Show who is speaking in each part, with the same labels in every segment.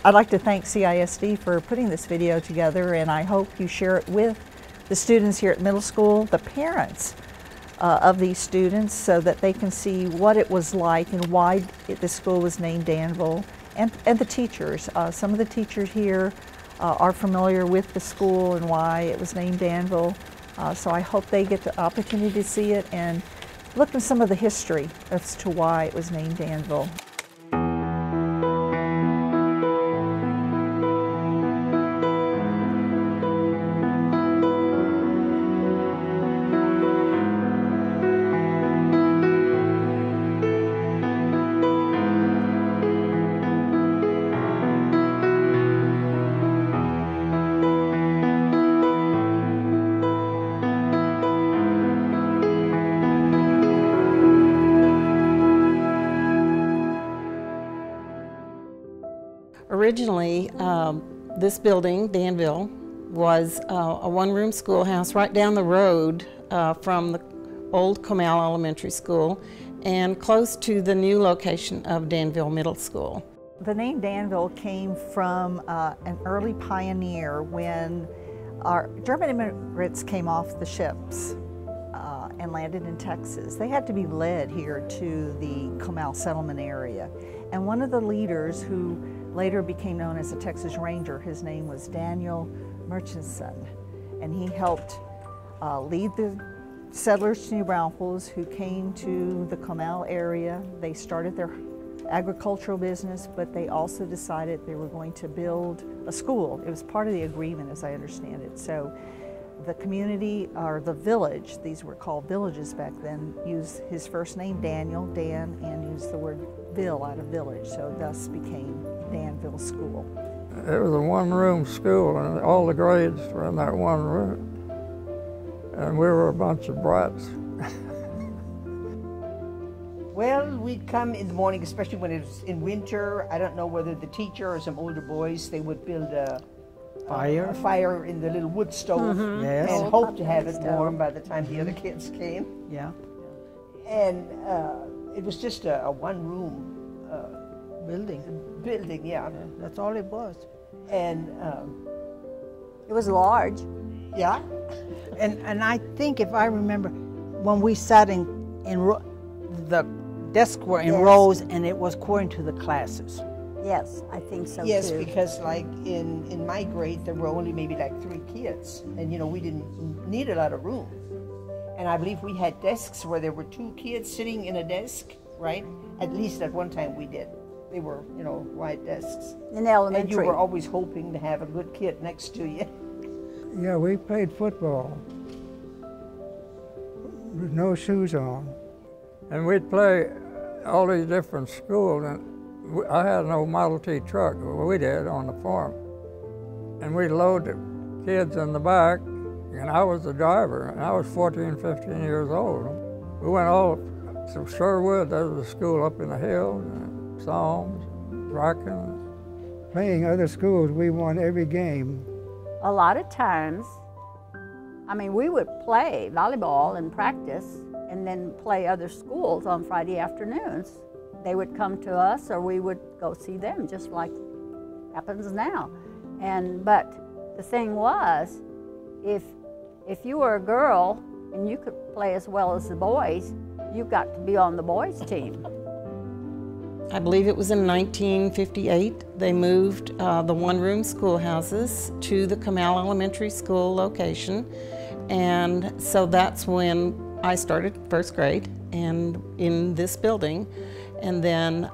Speaker 1: I'd like to thank CISD for putting this video together, and I hope you share it with the students here at middle school, the parents of these students, so that they can see what it was like and why the school was named Danville, and the teachers. Some of the teachers here are familiar with the school and why it was named Danville, so I hope they get the opportunity to see it and look at some of the history as to why it was named Danville.
Speaker 2: Originally, this building, Danville, was a one-room schoolhouse right down the road from the old Comal Elementary School and close to the new location of Danville Middle School.
Speaker 1: The name Danville came from an early pioneer when our German immigrants came off the ships and landed in Texas. They had to be led here to the Comal settlement area. And one of the leaders who later became known as a Texas Ranger, his name was Daniel Murchison. And he helped lead the settlers to New Braunfels who came to the Comal area. They started their agricultural business, but they also decided they were going to build a school. It was part of the agreement, as I understand it. So the community, or the village, these were called villages back then, used his first name, Daniel, Dan, and used the word Ville out of village, so thus became Danville School.
Speaker 3: It was a one-room school, and all the grades were in that one room. And we were a bunch of brats.
Speaker 4: Well, we'd come in the morning, especially when it was in winter. I don't know whether the teacher or some older boys, they would build a fire in the little wood stove,
Speaker 5: Yes.
Speaker 4: and hope to have it warm by the time the other kids came.
Speaker 5: Yeah.
Speaker 4: And it was just a one-room
Speaker 5: Building,
Speaker 4: yeah.
Speaker 5: that's all it was.
Speaker 4: And
Speaker 6: it was large.
Speaker 4: yeah.
Speaker 5: And I think, if I remember, when we sat in the desks were in rows, and it was according to the classes.
Speaker 6: Yes, I think so
Speaker 4: Yes,
Speaker 6: too.
Speaker 4: because like in my grade, there were only maybe like 3 kids, and you know, we didn't need a lot of room. And I believe we had desks where there were 2 kids sitting in a desk, right? At least at one time we did. They were, you know, wide desks.
Speaker 6: In elementary.
Speaker 4: And you were always hoping to have a good kid next to you.
Speaker 3: Yeah, we played football with no shoes on. And we'd play all these different schools, and I had an old Model T truck, we did, on the farm. And we'd load the kids in the back, and I was the driver, and I was 14, 15 years old. We went all to Sherwood, there was a school up in the hills, and Psalms, Bracken. Playing other schools, we won every game.
Speaker 6: A lot of times, I mean, we would play volleyball and practice and then play other schools on Friday afternoons. They would come to us or we would go see them, just like happens now. But the thing was, if you were a girl and you could play as well as the boys, you got to be on the boys' team.
Speaker 2: I believe it was in 1958, they moved the one-room schoolhouses to the Comal Elementary School location. And so that's when I started first grade and in this building. And then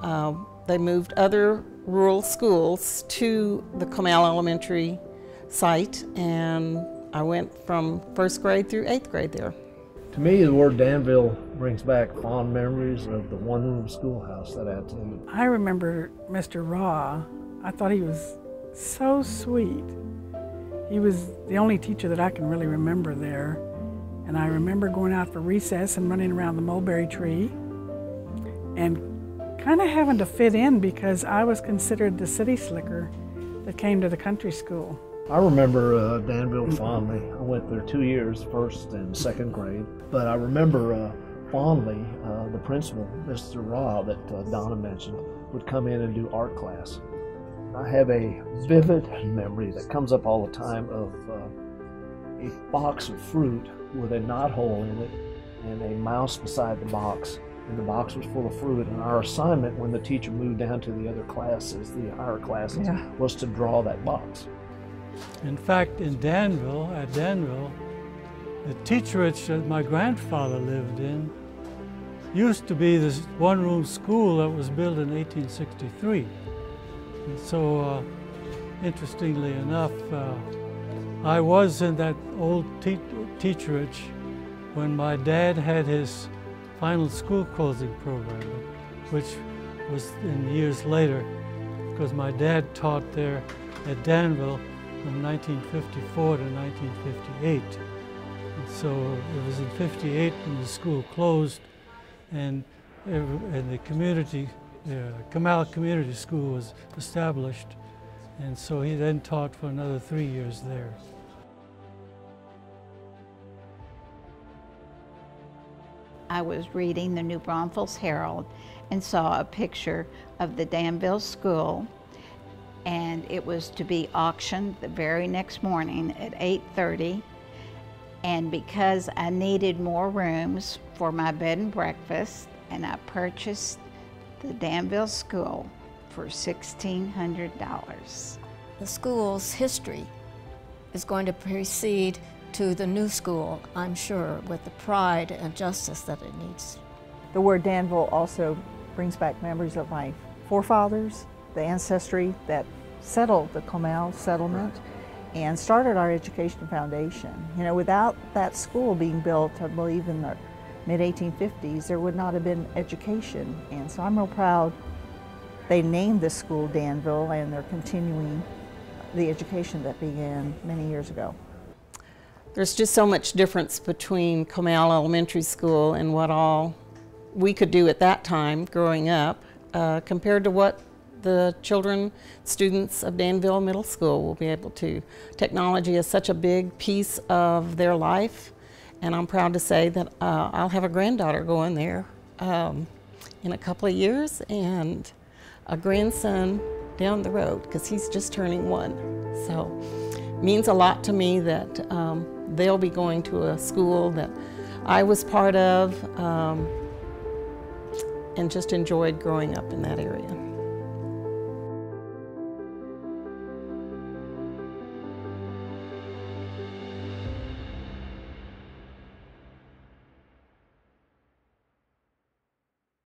Speaker 2: they moved other rural schools to the Comal Elementary site, and I went from first grade through 8th grade there.
Speaker 7: To me, the word Danville brings back fond memories of the one-room schoolhouse that I attended.
Speaker 8: I remember Mr. Raw. I thought he was so sweet. He was the only teacher that I can really remember there. And I remember going out for recess and running around the mulberry tree and kind of having to fit in because I was considered the city slicker that came to the country school.
Speaker 7: I remember Danville fondly. I went there 2 years, first and second grade. But I remember fondly the principal, Mr. Raw, that Donna mentioned, would come in and do art class. I have a vivid memory that comes up all the time of a box of fruit with a knothole in it and a mouse beside the box. And the box was full of fruit, and our assignment when the teacher moved down to the other classes, the higher classes, was to draw that box.
Speaker 9: In fact, at Danville, the teacherage that my grandfather lived in used to be this one-room school that was built in 1863. And so, interestingly enough, I was in that old teacherage when my dad had his final school closing program, which was in years later, because my dad taught there at Danville from 1954 to 1958. And so it was in '58 when the school closed, and the community, Comal Community School was established, and so he then taught for another 3 years there.
Speaker 10: I was reading the New Braunfels Herald and saw a picture of the Danville School, and it was to be auctioned the very next morning at 8:30. And because I needed more rooms for my bed and breakfast, and I purchased the Danville School for $1,600.
Speaker 11: The school's history is going to precede to the new school, I'm sure, with the pride and justice that it needs.
Speaker 1: The word Danville also brings back memories of my forefathers, the ancestry that settled the Comal settlement and started our education foundation. You know, without that school being built, I believe in the mid-1850s, there would not have been education. And so I'm real proud they named this school Danville, and they're continuing the education that began many years ago.
Speaker 2: There's just so much difference between Comal Elementary School and what all we could do at that time growing up compared to what the students of Danville Middle School will be able to. Technology is such a big piece of their life, and I'm proud to say that I'll have a granddaughter going there in a couple of years, and a grandson down the road, because he's just turning 1. So it means a lot to me that they'll be going to a school that I was part of and just enjoyed growing up in that area.